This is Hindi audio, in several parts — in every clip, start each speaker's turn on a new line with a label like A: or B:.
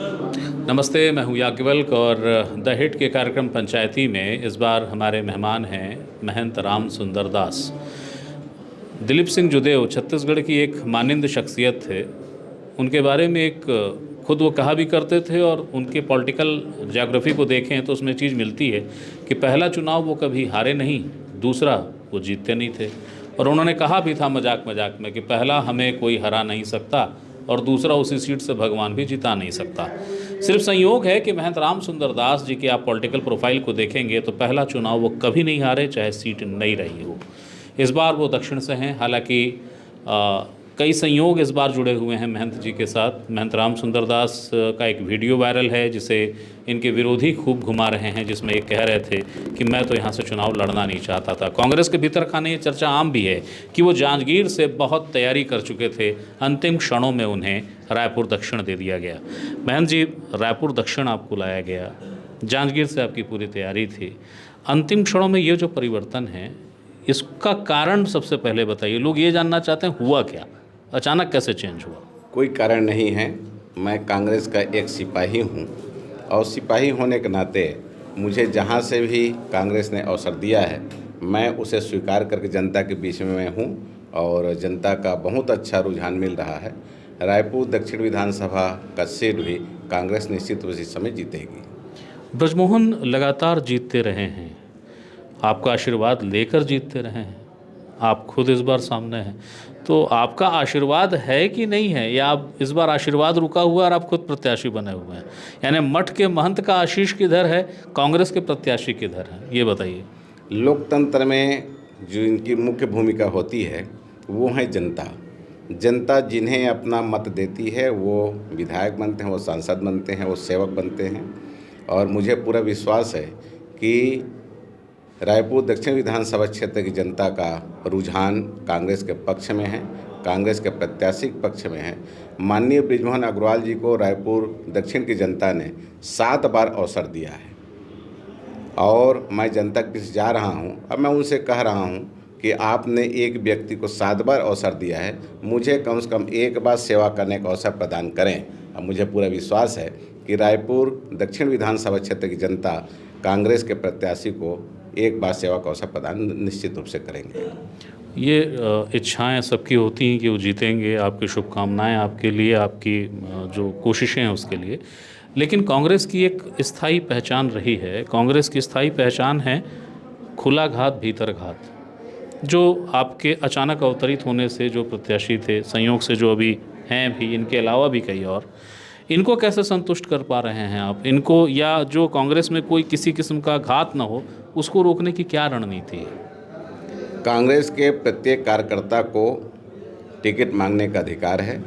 A: नमस्ते, मैं हूँ याज्ञवल्क और द हिट के कार्यक्रम पंचायती में इस बार हमारे मेहमान हैं महंत राम सुंदर दास। दिलीप सिंह जुदेव छत्तीसगढ़ की एक मानिंद शख्सियत थे। उनके बारे में एक खुद वो कहा भी करते थे और उनके पॉलिटिकल ज्योग्राफी को देखें तो उसमें चीज़ मिलती है कि पहला चुनाव वो कभी हारे नहीं, दूसरा वो जीतते नहीं थे। और उन्होंने कहा भी था मजाक मजाक में कि पहला हमें कोई हरा नहीं सकता और दूसरा उसी सीट से भगवान भी जिता नहीं सकता। सिर्फ संयोग है कि महंत राम सुंदर दास जी की आप पॉलिटिकल प्रोफाइल को देखेंगे तो पहला चुनाव वो कभी नहीं हारे, चाहे सीट नहीं रही हो। इस बार वो दक्षिण से हैं, हालांकि कई संयोग इस बार जुड़े हुए हैं महंत जी के साथ। महंत राम सुंदर दास का एक वीडियो वायरल है जिसे इनके विरोधी खूब घुमा रहे हैं, जिसमें ये कह रहे थे कि मैं तो यहाँ से चुनाव लड़ना नहीं चाहता था। कांग्रेस के भीतर खाने ये चर्चा आम भी है कि वो जांजगीर से बहुत तैयारी कर चुके थे, अंतिम क्षणों में उन्हें रायपुर दक्षिण दे दिया गया। महंत जी, रायपुर दक्षिण आपको लाया गया, जांजगीर से आपकी पूरी तैयारी थी, अंतिम क्षणों में ये जो परिवर्तन है इसका कारण सबसे पहले बताइए। लोग ये जानना चाहते हैं हुआ क्या, अचानक कैसे चेंज हुआ?
B: कोई कारण नहीं है। मैं कांग्रेस का एक सिपाही हूँ और सिपाही होने के नाते मुझे जहाँ से भी कांग्रेस ने अवसर दिया है मैं उसे स्वीकार करके जनता के बीच में मैं हूँ और जनता का बहुत अच्छा रुझान मिल रहा है। रायपुर दक्षिण विधानसभा का सीट भी कांग्रेस निश्चित रूप से इस समय जीतेगी।
A: ब्रजमोहन लगातार जीतते रहे हैं, आपका आशीर्वाद लेकर जीतते रहे हैं, आप खुद इस बार सामने हैं, तो आपका आशीर्वाद है कि नहीं है, या आप इस बार आशीर्वाद रुका हुआ और आप खुद प्रत्याशी बने हुए हैं? यानी मठ के महंत का आशीष किधर है, कांग्रेस के प्रत्याशी किधर है, ये बताइए।
B: लोकतंत्र में जो इनकी मुख्य भूमिका होती है वो है जनता। जनता जिन्हें अपना मत देती है वो विधायक बनते हैं, वो सांसद बनते हैं, वो सेवक बनते हैं। और मुझे पूरा विश्वास है कि रायपुर दक्षिण विधानसभा क्षेत्र की जनता का रुझान कांग्रेस के पक्ष में है, कांग्रेस के प्रत्याशी के पक्ष में है। माननीय ब्रजमोहन अग्रवाल जी को रायपुर दक्षिण की जनता ने 7 बार अवसर दिया है और मैं जनता के बीच जा रहा हूं। अब मैं उनसे कह रहा हूं कि आपने एक व्यक्ति को 7 बार अवसर दिया है, मुझे कम से कम एक बार सेवा करने का अवसर प्रदान करें। अब मुझे पूरा विश्वास है कि रायपुर दक्षिण विधानसभा क्षेत्र की जनता कांग्रेस के प्रत्याशी को एक बार सेवा का अवसर प्रदान निश्चित रूप से करेंगे।
A: ये इच्छाएं सबकी होती हैं कि वो जीतेंगे, आपकी शुभकामनाएं आपके लिए, आपकी जो कोशिशें हैं उसके लिए। लेकिन कांग्रेस की एक स्थायी पहचान रही है, कांग्रेस की स्थायी पहचान है खुला घात भीतर घात। जो आपके अचानक अवतरित होने से जो प्रत्याशी थे, संयोग से जो अभी हैं भी, इनके अलावा भी कई और, इनको कैसे संतुष्ट कर पा रहे हैं आप इनको, या जो कांग्रेस में कोई किसी किस्म का घात ना हो उसको रोकने की क्या रणनीति है?
B: कांग्रेस के प्रत्येक कार्यकर्ता को टिकट मांगने का अधिकार है।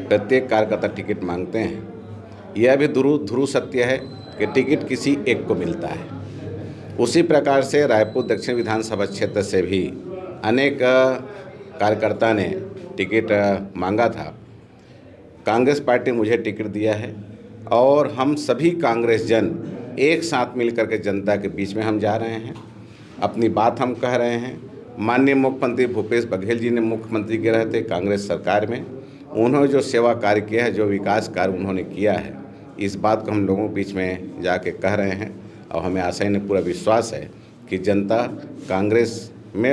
B: प्रत्येक कार्यकर्ता टिकट मांगते हैं। यह भी ध्रुव सत्य है कि टिकट किसी एक को मिलता है। उसी प्रकार से रायपुर दक्षिण विधानसभा क्षेत्र से भी अनेक कार्यकर्ता ने टिकट मांगा था। कांग्रेस पार्टी मुझे टिकट दिया है और हम सभी कांग्रेस जन एक साथ मिलकर के जनता के बीच में हम जा रहे हैं, अपनी बात हम कह रहे हैं। माननीय मुख्यमंत्री भूपेश बघेल जी ने मुख्यमंत्री के रहे थे कांग्रेस सरकार में, उन्होंने जो सेवा कार्य किया है, जो विकास कार्य उन्होंने किया है, इस बात को हम लोगों के बीच में जाके कह रहे हैं और हमें आशा ने पूरा विश्वास है कि जनता कांग्रेस में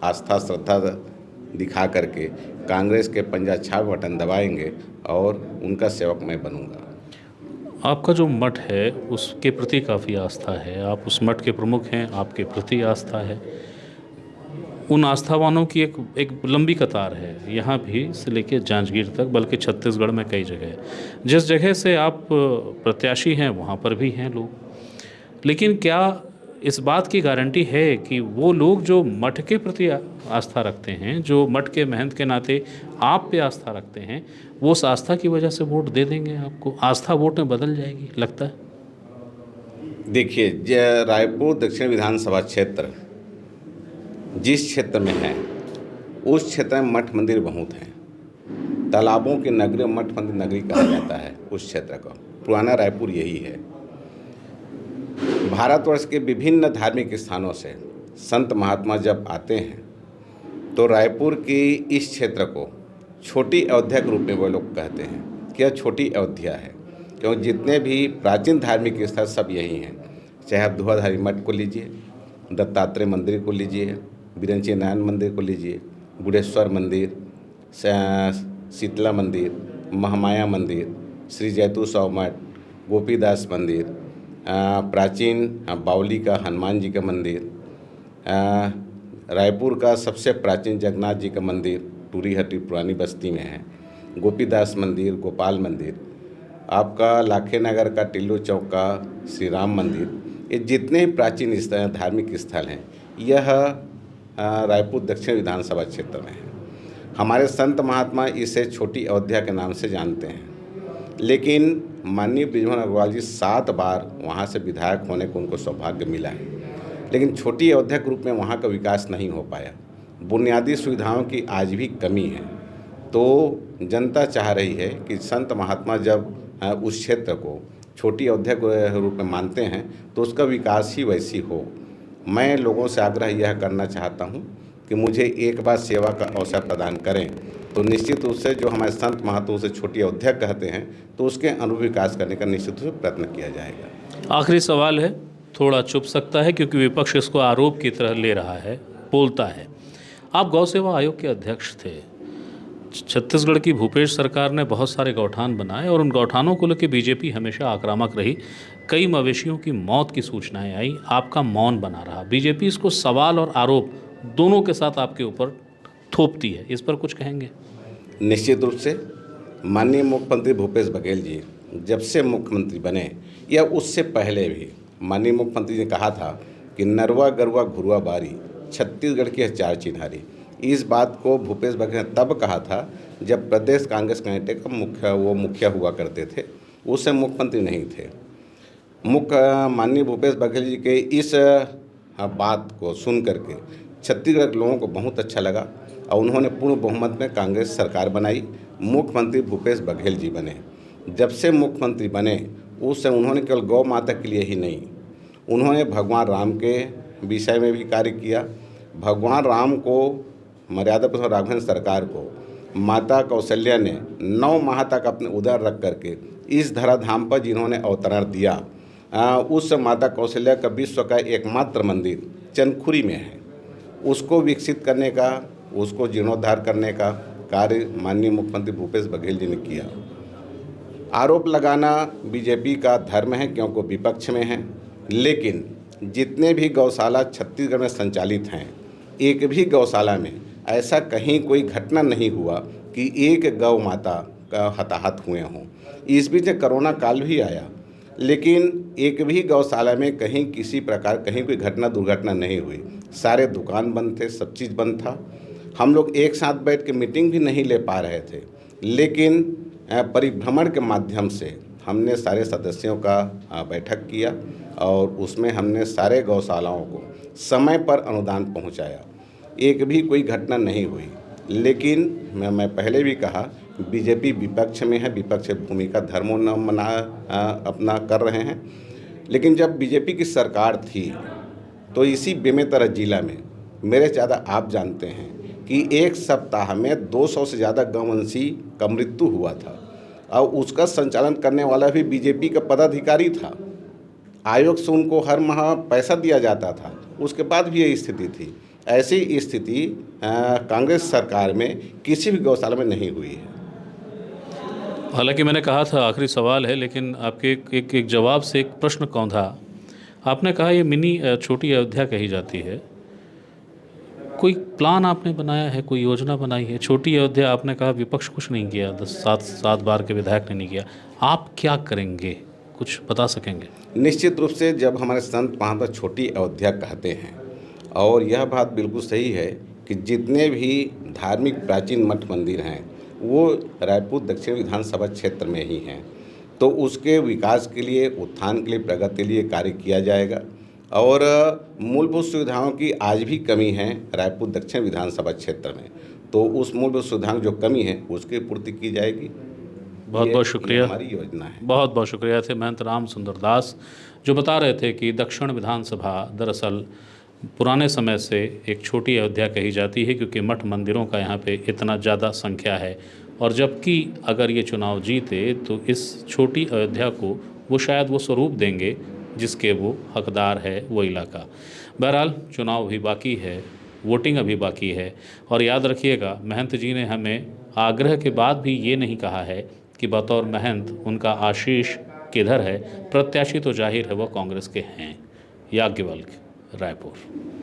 B: आस्था श्रद्धा दिखा करके कांग्रेस के पंजा छाप बटन दबाएंगे और उनका सेवक मैं बनूंगा।
A: आपका जो मठ है उसके प्रति काफ़ी आस्था है, आप उस मठ के प्रमुख हैं, आपके प्रति आस्था है। उन आस्थावानों की एक लंबी कतार है, यहाँ भी से लेके जांजगीर तक, बल्कि छत्तीसगढ़ में कई जगह। जिस जगह से आप प्रत्याशी हैं वहाँ पर भी हैं लोग। लेकिन क्या इस बात की गारंटी है कि वो लोग जो मठ के प्रति आस्था रखते हैं, जो मठ के महंत के नाते आप पे आस्था रखते हैं, वो उस आस्था की वजह से वोट दे देंगे आपको? आस्था वोट में बदल जाएगी, लगता है?
B: देखिए, रायपुर दक्षिण विधानसभा क्षेत्र जिस क्षेत्र में है उस क्षेत्र में मठ मंदिर बहुत हैं। तालाबों की नगरी मठ मंदिर नगरी कहा जाता है उस क्षेत्र को। पुराना रायपुर यही है। भारतवर्ष के विभिन्न धार्मिक स्थानों से संत महात्मा जब आते हैं तो रायपुर की इस क्षेत्र को छोटी अयोध्या के रूप में वो लोग कहते हैं कि यह छोटी अयोध्या है। क्योंकि जितने भी प्राचीन धार्मिक स्थल सब यही हैं। चाहे आप धुआधारी मठ को लीजिए, दत्तात्रेय मंदिर को लीजिए, बिरंची नारायण मंदिर को लीजिए, बुढ़ेश्वर मंदिर, शीतला मंदिर, महामाया मंदिर, श्री जैतू साव मठ, गोपीदास मंदिर, प्राचीन बावली का हनुमान जी का मंदिर, रायपुर का सबसे प्राचीन जगन्नाथ जी का मंदिर टूरी हट्टी पुरानी बस्ती में है, गोपीदास मंदिर, गोपाल मंदिर, आपका लाखे नगर का टिल्लू चौक का श्री राम मंदिर, ये जितने प्राचीन धार्मिक स्थल हैं यह रायपुर दक्षिण विधानसभा क्षेत्र में है। हमारे संत महात्मा इसे छोटी अयोध्या के नाम से जानते हैं, लेकिन माननीय बृजमोहन अग्रवाल जी 7 बार वहाँ से विधायक होने को उनको सौभाग्य मिला है, लेकिन छोटी अयोध्या के रूप में वहाँ का विकास नहीं हो पाया। बुनियादी सुविधाओं की आज भी कमी है। तो जनता चाह रही है कि संत महात्मा जब उस क्षेत्र को छोटी अयोध्या के रूप में मानते हैं तो उसका विकास ही वैसी हो। मैं लोगों से आग्रह यह करना चाहता हूँ कि मुझे एक बार सेवा का अवसर प्रदान करें, तो निश्चित रूप से जो हमारे संत महात्मा उसे छोटी अयोध्या कहते हैं तो उसके अनुरूप विकास करने का निश्चित रूप से प्रयत्न किया जाएगा।
A: आखिरी सवाल है, थोड़ा चुप सकता है क्योंकि विपक्ष इसको आरोप की तरह ले रहा है, बोलता है। आप गौ सेवा आयोग के अध्यक्ष थे। छत्तीसगढ़ की भूपेश सरकार ने बहुत सारे गौठान बनाए और उन गौठानों को लेकर बीजेपी हमेशा आक्रामक रही। कई मवेशियों की मौत की सूचनाएं आई, आपका मौन बना रहा। बीजेपी इसको सवाल और आरोप दोनों के साथ आपके ऊपर थोपती है, इस पर कुछ कहेंगे?
B: निश्चित रूप से माननीय मुख्यमंत्री भूपेश बघेल जी जब से मुख्यमंत्री बने या उससे पहले भी माननीय मुख्यमंत्री ने कहा था कि नरवा गरुआ घुरुआ बारी, छत्तीसगढ़ की है 4 चिन्हारी। इस बात को भूपेश बघेल ने तब कहा था जब प्रदेश कांग्रेस कमेटी का मुखिया हुआ करते थे, उस समय मुख्यमंत्री नहीं थे। माननीय भूपेश बघेल जी के इस बात को सुन करके छत्तीसगढ़ के लोगों को बहुत अच्छा लगा और उन्होंने पूर्ण बहुमत में कांग्रेस सरकार बनाई। मुख्यमंत्री भूपेश बघेल जी बने। जब से मुख्यमंत्री बने उस समय उन्होंने केवल गौ माता के लिए ही नहीं, उन्होंने भगवान राम के विषय में भी कार्य किया। भगवान राम को, मर्यादा पुरुषोत्तम राघवेंद्र सरकार को माता कौशल्या ने 9 माह तक अपने उदर रख करके इस धराधाम पर जिन्होंने अवतरण दिया, उस माता कौशल्या का विश्व का एकमात्र मंदिर चंदखुरी में है। उसको विकसित करने का, उसको जीर्णोद्धार करने का कार्य माननीय मुख्यमंत्री भूपेश बघेल जी ने किया। आरोप लगाना बीजेपी का धर्म है क्योंकि विपक्ष में है, लेकिन जितने भी गौशाला छत्तीसगढ़ में संचालित हैं, एक भी गौशाला में ऐसा कहीं कोई घटना नहीं हुआ कि एक गौ माता का हताहत हुए हों। इस बीच कोरोना काल भी आया, लेकिन एक भी गौशाला में कहीं किसी प्रकार कहीं कोई घटना दुर्घटना नहीं हुई। सारे दुकान बंद थे, सब चीज़ बंद था। हम लोग एक साथ बैठ के मीटिंग भी नहीं ले पा रहे थे, लेकिन परिभ्रमण के माध्यम से हमने सारे सदस्यों का बैठक किया और उसमें हमने सारे गौशालाओं को समय पर अनुदान पहुंचाया। एक भी कोई घटना नहीं हुई, लेकिन मैं पहले भी कहा बीजेपी विपक्ष में है, विपक्ष भूमिका धर्मों न मना अपना कर रहे हैं। लेकिन जब बीजेपी की सरकार थी तो इसी बेमेतरा जिला में मेरे ज़्यादा आप जानते हैं कि एक सप्ताह में 200 से ज़्यादा गौवंशी का मृत्यु हुआ था और उसका संचालन करने वाला भी बीजेपी का पदाधिकारी था। आयोग से उनको हर माह पैसा दिया जाता था, उसके बाद भी यही स्थिति थी। ऐसी स्थिति कांग्रेस सरकार में किसी भी गौशाला में नहीं हुई है।
A: हालांकि मैंने कहा था आखिरी सवाल है, लेकिन आपके एक जवाब से एक प्रश्न कौंधा। आपने कहा ये मिनी छोटी अयोध्या कही जाती है। कोई प्लान आपने बनाया है, कोई योजना बनाई है? छोटी अयोध्या आपने कहा विपक्ष कुछ नहीं किया, 7 बार के विधायक ने नहीं किया। आप क्या करेंगे, कुछ बता सकेंगे?
B: निश्चित रूप से जब हमारे संत महात्मा छोटी अयोध्या कहते हैं, और यह बात बिल्कुल सही है कि जितने भी धार्मिक प्राचीन मठ मंदिर हैं वो रायपुर दक्षिण विधानसभा क्षेत्र में ही हैं, तो उसके विकास के लिए, उत्थान के लिए, प्रगति के लिए कार्य किया जाएगा। और मूलभूत सुविधाओं की आज भी कमी है रायपुर दक्षिण विधानसभा क्षेत्र में, तो उस मूलभूत सुविधाओं जो कमी है उसकी पूर्ति की जाएगी।
A: बहुत बहुत शुक्रिया,
B: हमारी योजना है।
A: बहुत बहुत शुक्रिया थे महंत राम सुंदर दास, जो बता रहे थे कि दक्षिण विधानसभा दरअसल पुराने समय से एक छोटी अयोध्या कही जाती है क्योंकि मठ मंदिरों का यहाँ पे इतना ज़्यादा संख्या है और जबकि अगर ये चुनाव जीते तो इस छोटी अयोध्या को वो शायद वो स्वरूप देंगे जिसके वो हकदार है वो इलाका। बहरहाल चुनाव भी बाकी है, वोटिंग अभी बाकी है। और याद रखिएगा, महंत जी ने हमें आग्रह के बाद भी ये नहीं कहा है कि बतौर महंत उनका आशीष किधर है, प्रत्याशी तो जाहिर है वो कांग्रेस के हैं। याज्ञवल्क्य, रायपुर।